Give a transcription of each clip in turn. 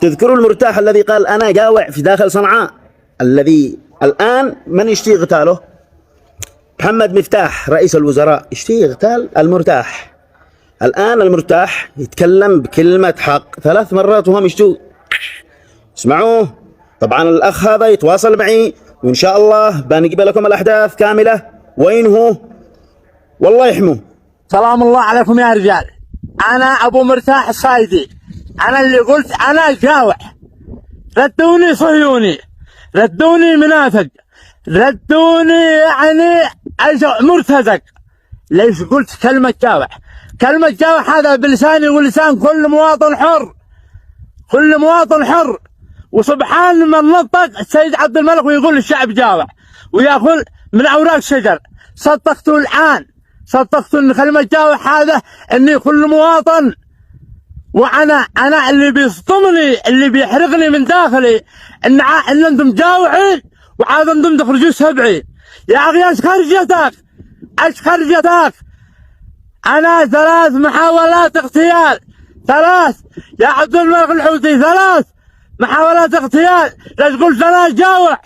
تذكروا المرتاح الذي قال أنا جاوع في داخل صنعاء، الذي الآن من يشتي اغتاله؟ محمد مفتاح رئيس الوزراء يشتي اغتال المرتاح. الآن المرتاح يتكلم بكلمة حق 3 مرات وهم يشتوا. اسمعوه. طبعا الأخ هذا يتواصل معي وإن شاء الله بنجيب لكم الأحداث كاملة. وين هو؟ والله يحموه. سلام الله عليكم يا رجال. أنا أبو مرتاح الصايدي، أنا اللي قلت أنا جاوع. ردوني صهيوني، ردوني منافق، ردوني يعني مرتزق. ليش قلت كلمة جاوع؟ كلمة جاوع هذا بلساني ولسان كل مواطن حر، كل مواطن حر. وسبحان من نطق السيد عبد الملك ويقول الشعب جاوع ويأكل من أوراق الشجر. صدقتوا الآن، صدقتوا ان كلمة جاوع هذا اني كل مواطن. وانا اللي بيصطمني اللي بيحرقني من داخلي ان انتم جاوعين وعاد انتم تخرجوا 70. يا اخي ايش خرجتك؟ ايش خرجتك؟ انا 3 محاولات اغتيال، 3 يا عبد الملك الحوثي، 3 محاولات اغتيال. ليش قلت انا جاوع؟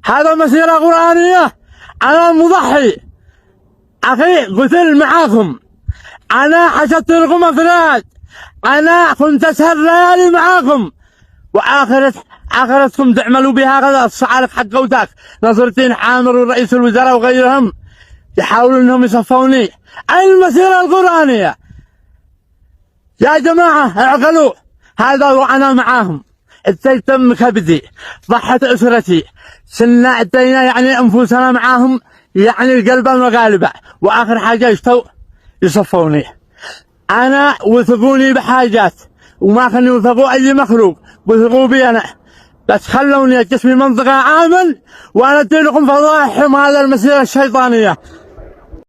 هذا مسيرة قرآنية. انا مضحي أخي، قتل معاكم. أنا حشدت لكم أفراد، أنا كنت أسهر ليالي معاكم، وآخرتكم تعملوا بها الصعالق حق وتاك. نصر الدين حامر ورئيس الوزراء وغيرهم يحاولوا أنهم يصفوني. أين المسيرة القرآنية؟ يا جماعة اعقلوا. هذا وأنا معاهم. تم كبدي، ضحت أسرتي، سنا عدينا يعني أنفسنا معاهم، يعني القلب المغالبة. واخر حاجه يشتوا يصفوني. انا وثقوني بحاجات وما خلوني يوثقوا اي مخلوق، وثقوا بي انا. بس خلوني جسمي منطقه امن وانا ادي لكم فضائحهم هذا المسيره الشيطانيه.